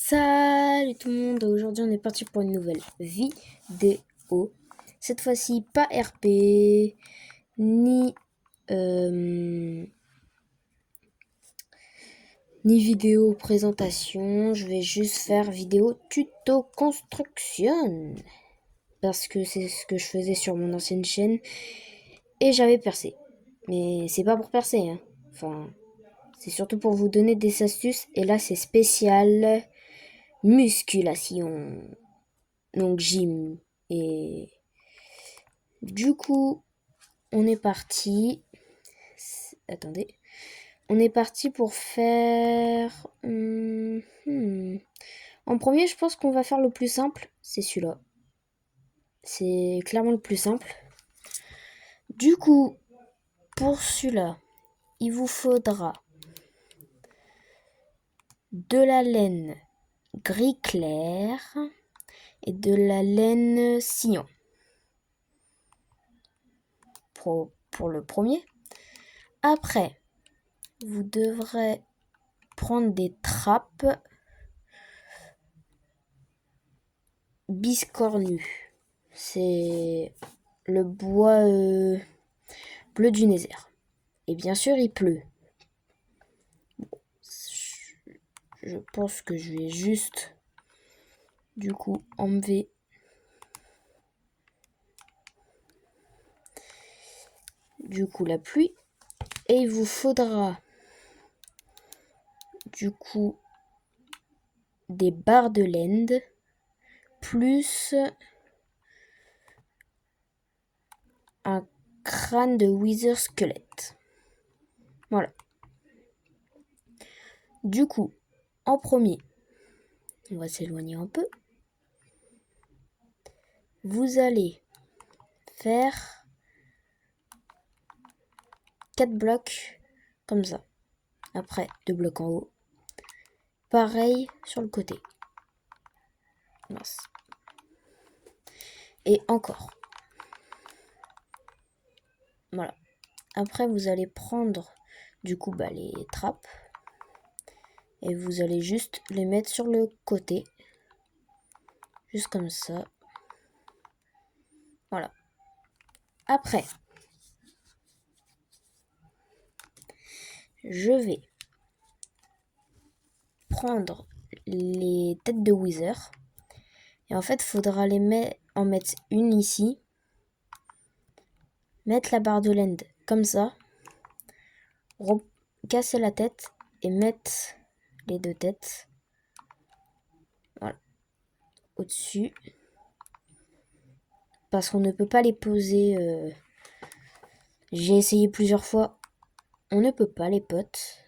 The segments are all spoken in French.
Salut tout le monde, aujourd'hui on est parti pour une nouvelle vidéo. Cette fois-ci pas RP, ni vidéo présentation, je vais juste faire vidéo tuto construction. Parce que c'est ce que je faisais sur mon ancienne chaîne et j'avais percé. Mais c'est pas pour percer, hein. Enfin, c'est surtout pour vous donner des astuces et là c'est spécial musculation. Donc gym. Et du coup, on est parti. Attendez. On est parti pour faire... En premier, je pense qu'on va faire le plus simple. C'est celui-là. C'est clairement le plus simple. Du coup, pour celui-là, il vous faudra de la laine gris clair et de la laine sillon. Pour le premier. Après, vous devrez prendre des trappes biscornu. C'est le bois bleu du Nézère. Et bien sûr, il pleut. Je pense que je vais juste, du coup, enlever la pluie. Et il vous faudra, du coup, des barres de laine plus un crâne de wither squelette. Voilà. Du coup, en premier, on va s'éloigner un peu. Vous allez faire 4 blocs comme ça. Après, 2 blocs en haut. Pareil sur le côté. Mince. Et encore. Voilà. Après, vous allez prendre du coup les trappes. Et vous allez juste les mettre sur le côté. Juste comme ça. Voilà. Après, je vais prendre les têtes de wither. Et en fait, il faudra en mettre une ici. Mettre la barre de laine comme ça. Casser la tête et mettre les 2 têtes. Voilà. Au-dessus. Parce qu'on ne peut pas les poser. J'ai essayé plusieurs fois. On ne peut pas, les potes.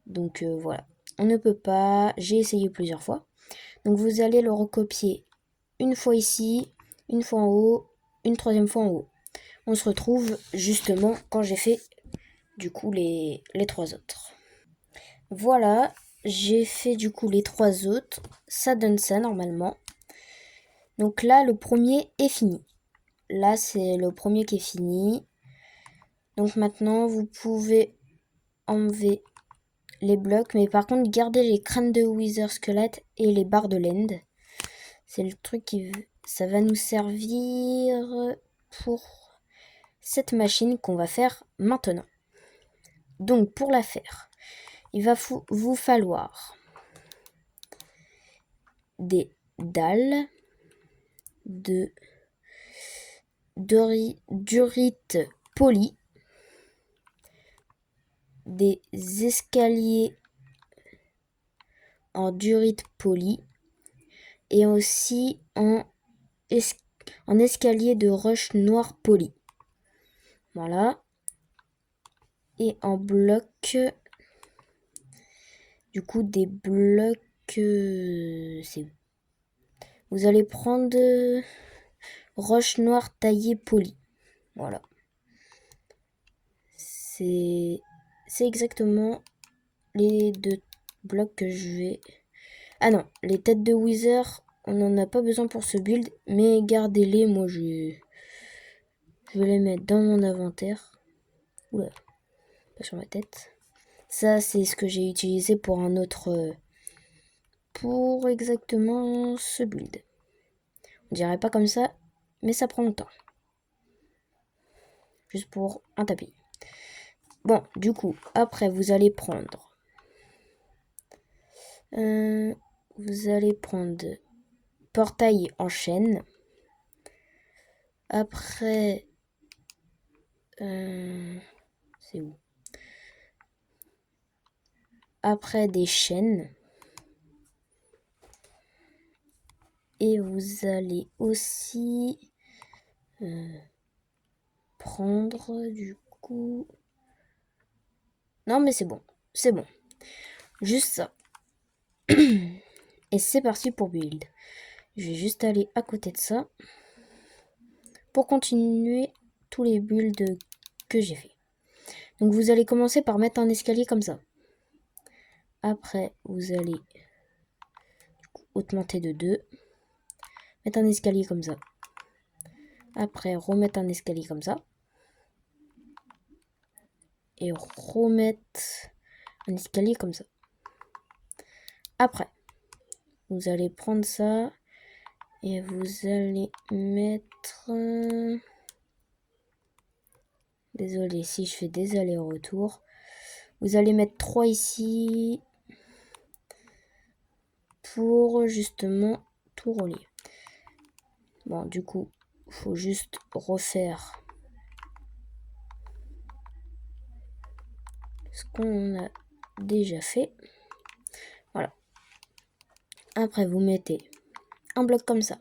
Donc voilà. On ne peut pas. J'ai essayé plusieurs fois. Donc vous allez le recopier une fois ici, une fois en haut, une troisième fois en haut. On se retrouve justement quand j'ai fait du coup les 3 autres. Voilà, j'ai fait du coup les 3 autres. Ça donne ça normalement. Donc là, le premier est fini. Là, c'est le premier qui est fini. Donc maintenant, vous pouvez enlever les blocs. Mais par contre, gardez les crânes de wither squelette et les barres de laine. C'est le truc ça va nous servir pour cette machine qu'on va faire maintenant. Donc, pour la faire, il va vous falloir des dalles de durite poli, des escaliers en durite poli et aussi en escalier de roche noire poli. Voilà. Et en bloc, du coup des blocs, vous allez prendre roche noire taillée polie. Voilà. C'est exactement les 2 blocs que je vais... Ah non, les têtes de wither, on n'en a pas besoin pour ce build, mais gardez-les, moi je vais les mettre dans mon inventaire. Oula, pas sur ma tête. Ça, c'est ce que j'ai utilisé pour un autre pour exactement ce build. On dirait pas comme ça, mais ça prend longtemps. Juste pour un tapis. Bon, du coup, après, vous allez prendre... vous allez prendre portail en chaîne. Après... c'est où? Après des chaînes. Et vous allez aussi prendre du coup... Non mais c'est bon, c'est bon. Juste ça. Et c'est parti pour build. Je vais juste aller à côté de ça pour continuer tous les builds que j'ai fait. Donc vous allez commencer par mettre un escalier comme ça. Après, vous allez augmenter de 2. Mettre un escalier comme ça. Après, remettre un escalier comme ça. Et remettre un escalier comme ça. Après, vous allez prendre ça. Et vous allez mettre... Désolé si je fais des allers-retours. Vous allez mettre 3 ici. Pour justement tout relier. Bon, du coup, il faut juste refaire ce qu'on a déjà fait. Voilà. Après, vous mettez un bloc comme ça.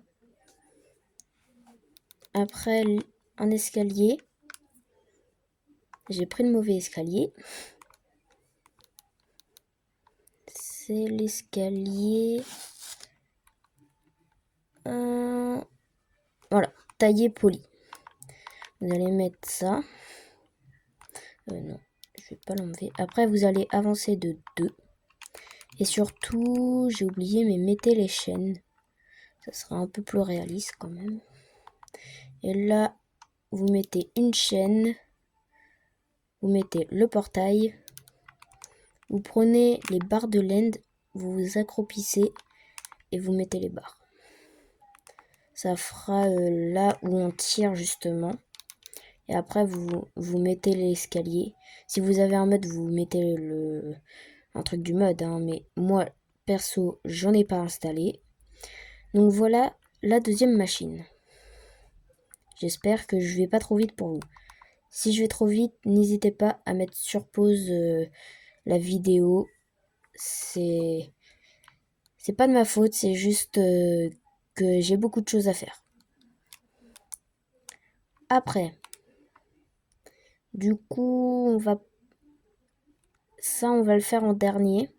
Après, un escalier. J'ai pris le mauvais escalier. C'est l'escalier. Voilà, taillé poli. Vous allez mettre ça. Non, je vais pas l'enlever. Après, vous allez avancer de 2. Et surtout, j'ai oublié, mais mettez les chaînes. Ça sera un peu plus réaliste quand même. Et là, vous mettez une chaîne. Vous mettez le portail. Vous prenez les barres de land. Vous vous accroupissez. Et vous mettez les barres. Ça fera là où on tire justement. Et après, vous mettez l'escalier. Si vous avez un mode, vous mettez un truc du mode. Hein, mais moi, perso, j'en ai pas installé. Donc voilà la deuxième machine. J'espère que je vais pas trop vite pour vous. Si je vais trop vite, n'hésitez pas à mettre sur pause la vidéo. C'est pas de ma faute, c'est juste que j'ai beaucoup de choses à faire. Après, du coup, on va le faire en dernier.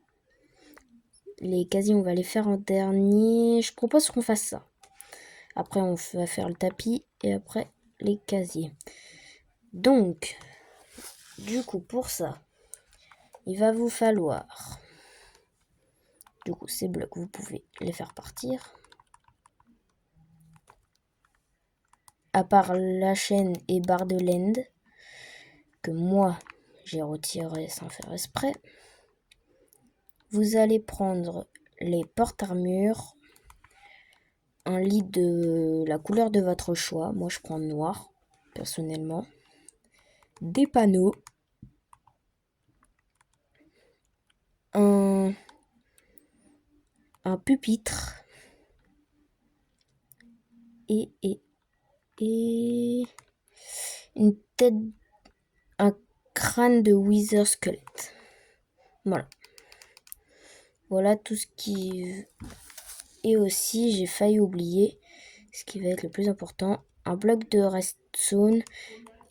Les casiers, on va les faire en dernier. Je propose qu'on fasse ça. Après, on va faire le tapis et après les casiers. Donc, du coup, pour ça, il va vous falloir... Du coup, ces blocs, vous pouvez les faire partir. À part la chaîne et barre de land, que moi, j'ai retiré sans faire exprès. Vous allez prendre les porte-armures, un lit de la couleur de votre choix. Moi, je prends noir, personnellement. Des panneaux. Un pupitre. Et une tête, un crâne de Wither squelette. Voilà. Voilà tout ce qui... Et aussi, j'ai failli oublier ce qui va être le plus important. Un bloc de redstone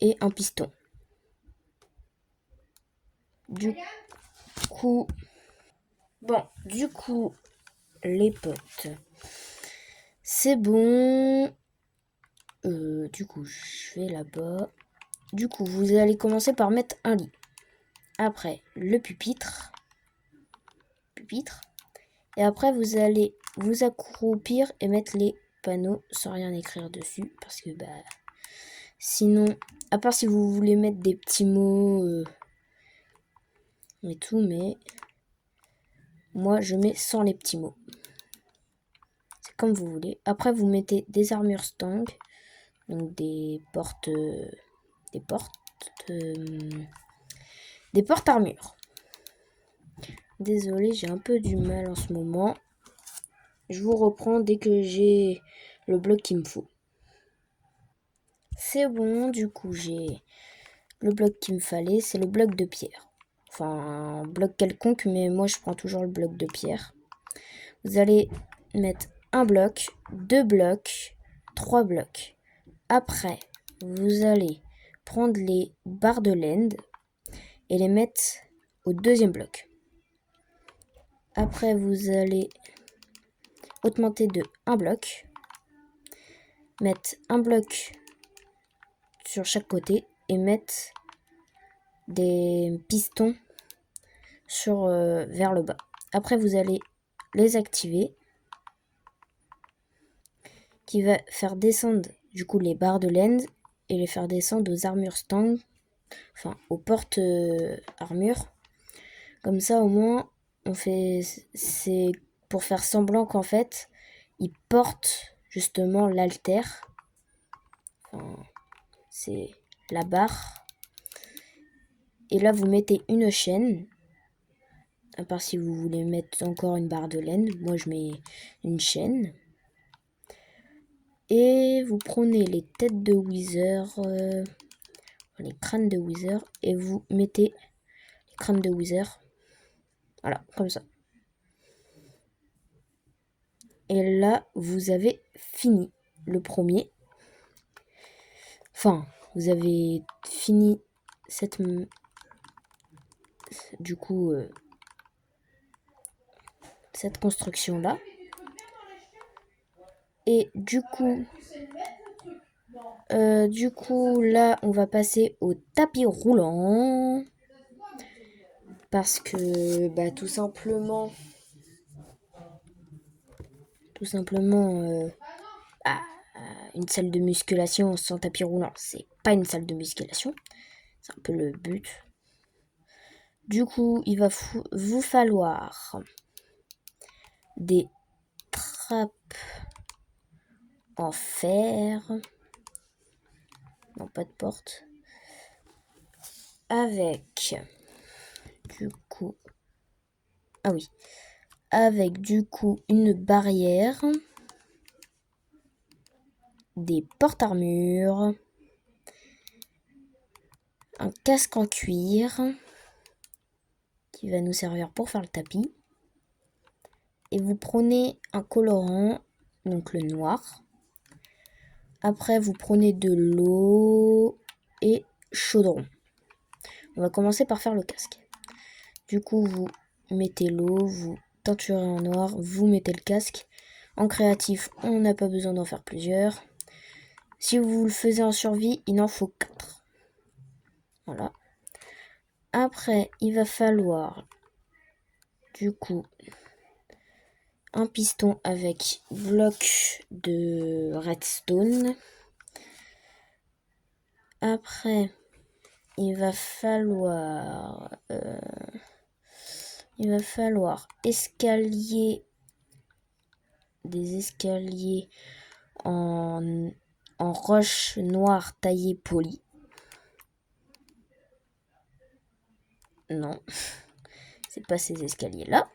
et un piston. Du coup... Bon, du coup, les potes, c'est bon. Du coup, je vais là-bas. Du coup, vous allez commencer par mettre un lit. Après, le pupitre. Et après, vous allez vous accroupir et mettre les panneaux sans rien écrire dessus. Parce que, sinon, à part si vous voulez mettre des petits mots et tout, mais moi, je mets sans les petits mots. comme vous voulez. Après, vous mettez des armures stang, donc des portes armures. Désolé, j'ai un peu du mal en ce moment. Je vous reprends dès que j'ai le bloc qu'il me faut. C'est bon, du coup, j'ai le bloc qu'il me fallait. C'est le bloc de pierre. Enfin, un bloc quelconque, mais moi, je prends toujours le bloc de pierre. Vous allez mettre un bloc, 2 blocs, 3 blocs. Après, vous allez prendre les barres de laine et les mettre au deuxième bloc. Après, vous allez augmenter de 1 bloc, mettre un bloc sur chaque côté et mettre des pistons vers le bas. Après, vous allez les activer, qui va faire descendre du coup les barres de laine et les faire descendre aux armures stang, enfin aux portes armures. Comme ça, au moins, c'est pour faire semblant qu'en fait, ils portent justement l'alter. Enfin, c'est la barre. Et là, vous mettez une chaîne. À part si vous voulez mettre encore une barre de laine. Moi, je mets une chaîne. Et vous prenez les têtes de Wither, les crânes de Wither, et vous mettez les crânes de Wither. Voilà, comme ça. Et là, vous avez fini le premier. Enfin, vous avez fini cette... Du coup, cette construction-là. Et du coup, là, on va passer au tapis roulant. Parce que, bah, tout simplement, bah, une salle de musculation sans tapis roulant, c'est pas une salle de musculation. C'est un peu le but. Du coup, il va vous falloir des trappes en fer. Non, pas de porte. Avec du coup... Ah oui. Avec du coup une barrière. Des porte-armures. Un casque en cuir. Qui va nous servir pour faire le tapis. Et vous prenez un colorant, donc le noir. Après, vous prenez de l'eau et chaudron. On va commencer par faire le casque. Du coup, vous mettez l'eau, vous teinturez en noir, vous mettez le casque. En créatif, on n'a pas besoin d'en faire plusieurs. Si vous le faisiez en survie, il en faut 4. Voilà. Après, il va falloir, du coup, un piston avec bloc de redstone. Après, il va falloir des escaliers en roche noire taillée polie. Non, c'est pas ces escaliers-là.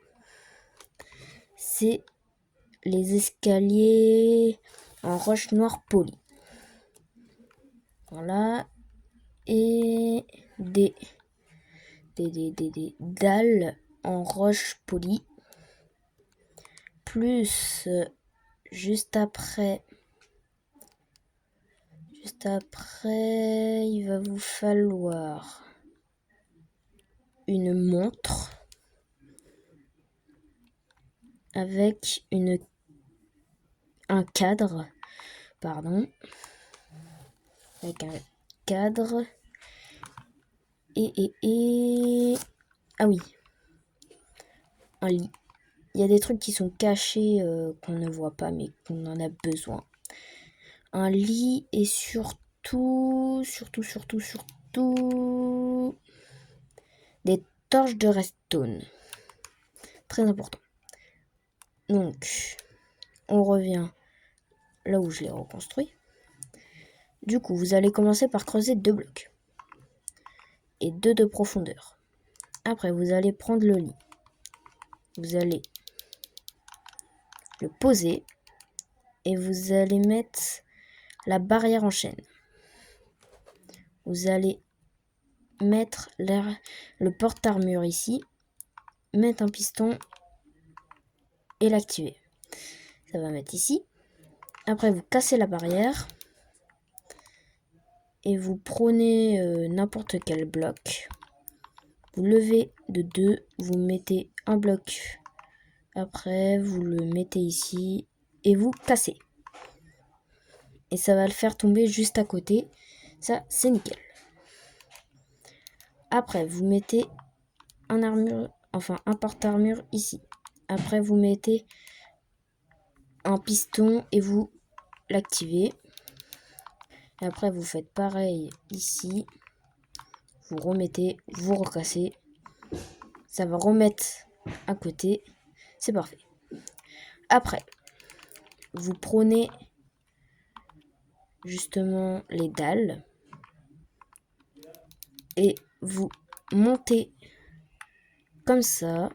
C'est les escaliers en roche noire polie. Voilà. Et des dalles en roche polie. Plus juste après, il va vous falloir une montre avec un cadre, avec un cadre et ah oui, un lit. Il y a des trucs qui sont cachés qu'on ne voit pas mais qu'on en a besoin. Un lit et surtout des torches de redstone. Très important. Donc, on revient là où je l'ai reconstruit. Du coup, vous allez commencer par creuser 2 blocs et 2 de profondeur. Après, vous allez prendre le lit. Vous allez le poser et vous allez mettre la barrière en chaîne. Vous allez mettre le porte-armure ici, mettre un piston et l'activer. Ça va mettre ici. Après, vous cassez la barrière et vous prenez n'importe quel bloc. Vous levez de 2, vous mettez un bloc. Après, vous le mettez ici et vous cassez. Et ça va le faire tomber juste à côté. Ça, c'est nickel. Après, vous mettez un porte-armure ici. Après, vous mettez un piston et vous l'activez. Et après, vous faites pareil ici. Vous remettez, vous recassez. Ça va remettre à côté. C'est parfait. Après, vous prenez justement les dalles et vous montez comme ça.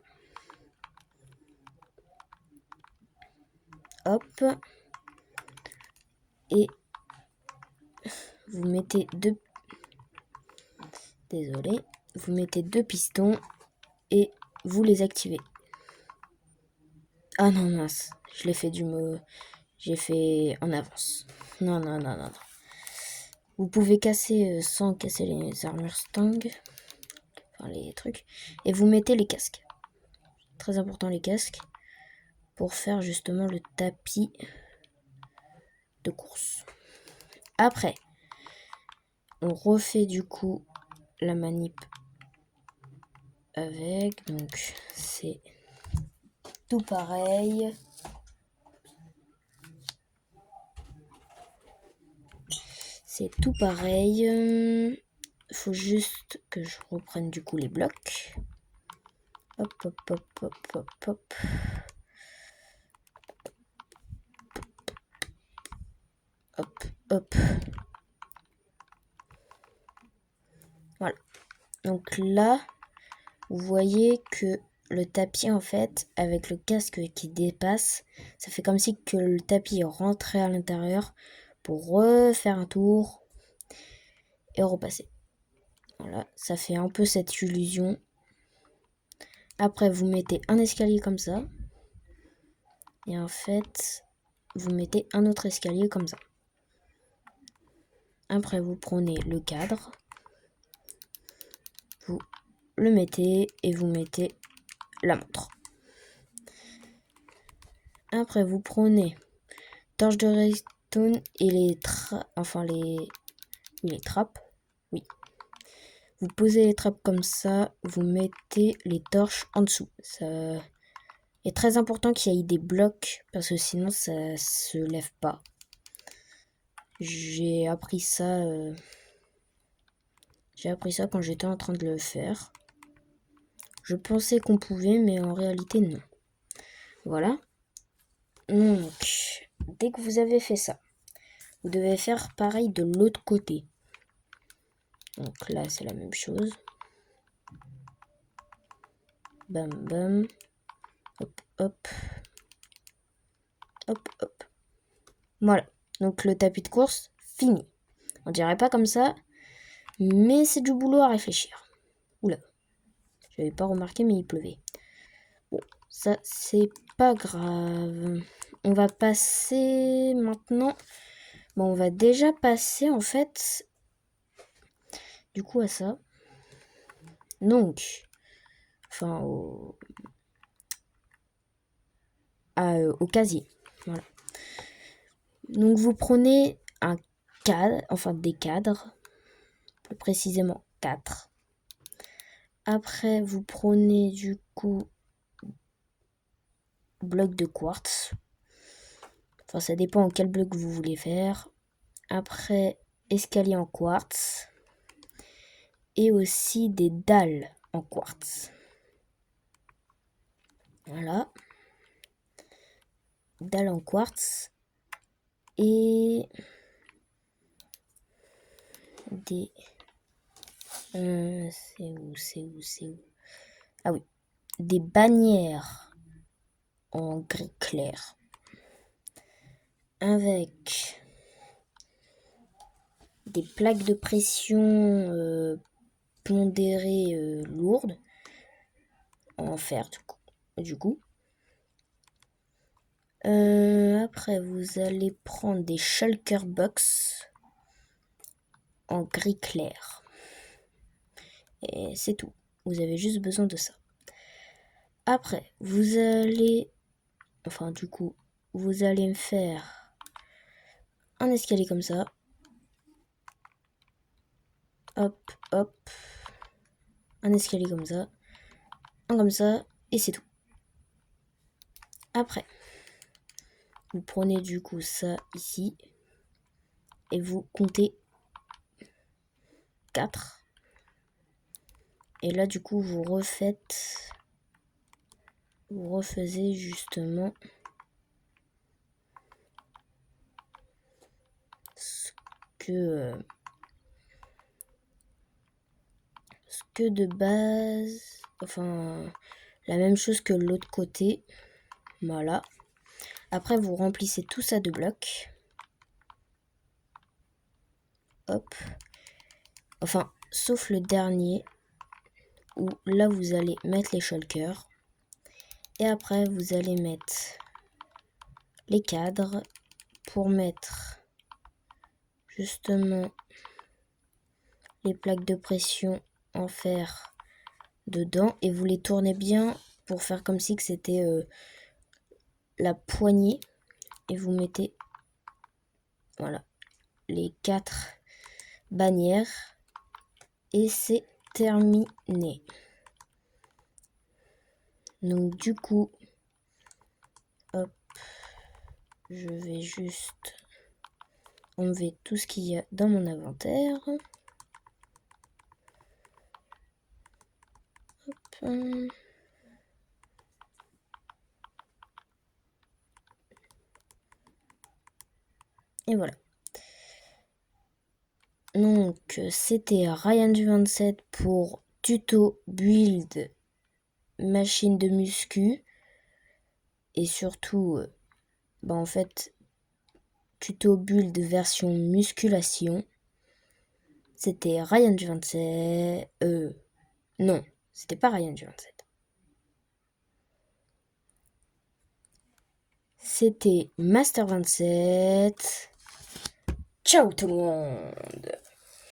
Hop. Et vous mettez vous mettez 2 pistons et vous les activez. Ah non, mince, je l'ai fait j'ai fait en avance. Non. Vous pouvez casser sans casser les armures stang, enfin les trucs, et vous mettez les casques. Très important les casques pour faire justement le tapis de course. Après, on refait du coup la manip avec, donc c'est tout pareil. C'est tout pareil. Faut juste que je reprenne du coup les blocs. Hop. Hop. Voilà. Donc là, vous voyez que le tapis, en fait, avec le casque qui dépasse, ça fait comme si que le tapis rentrait à l'intérieur pour refaire un tour et repasser. Voilà, ça fait un peu cette illusion. Après, vous mettez un escalier comme ça. Et en fait, vous mettez un autre escalier comme ça. Après, vous prenez le cadre. Vous le mettez et vous mettez la montre. Après, vous prenez torche de redstone et les trappes. Oui. Vous posez les trappes comme ça, vous mettez les torches en dessous. Ça est très important qu'il y ait des blocs parce que sinon ça se lève pas. J'ai appris ça quand j'étais en train de le faire. Je pensais qu'on pouvait, mais en réalité non. Voilà. Donc, dès que vous avez fait ça, vous devez faire pareil de l'autre côté. Donc là, c'est la même chose. Bam, bam. Hop. Voilà. Donc le tapis de course, fini. On dirait pas comme ça, mais c'est du boulot à réfléchir. Oula. J'avais pas remarqué, mais il pleuvait. Bon, ça, c'est pas grave. On va passer maintenant. Bon, on va déjà passer, en fait, du coup, à ça. Donc, enfin, au casier. Voilà. Donc, vous prenez un cadre, enfin des cadres, plus précisément 4. Après, vous prenez du coup bloc de quartz. Enfin, ça dépend en quel bloc vous voulez faire. Après, escalier en quartz. Et aussi des dalles en quartz. Voilà. dalle en quartz et des... c'est où? Ah oui, des bannières en gris clair avec des plaques de pression pondérées lourdes en fer du coup. Après, vous allez prendre des shulker box en gris clair. Et c'est tout. Vous avez juste besoin de ça. Après, vous allez... Enfin, du coup, vous allez me faire un escalier comme ça. Hop, hop. Un escalier comme ça. Un comme ça. Et c'est tout. Après, vous prenez du coup ça ici. Et vous comptez 4. Et là, du coup, vous refaisez justement ce que de base, enfin, la même chose que l'autre côté. Voilà. Après, vous remplissez tout ça de blocs. Hop. Enfin, sauf le dernier, où là, vous allez mettre les shulkers. Et après, vous allez mettre les cadres pour mettre justement les plaques de pression en fer dedans. Et vous les tournez bien pour faire comme si que c'était la poignée. Et vous mettez, voilà, les 4 bannières. Et c'est terminé. Donc du coup, hop, je vais juste enlever tout ce qu'il y a dans mon inventaire. Hop. Et voilà. Donc c'était Ryan du 27 pour tuto build machine de muscu. Et surtout, en fait, tuto build version musculation. C'était Ryan du 27. Non, c'était pas Ryan du 27. C'était Master 27. Ciao tout le monde!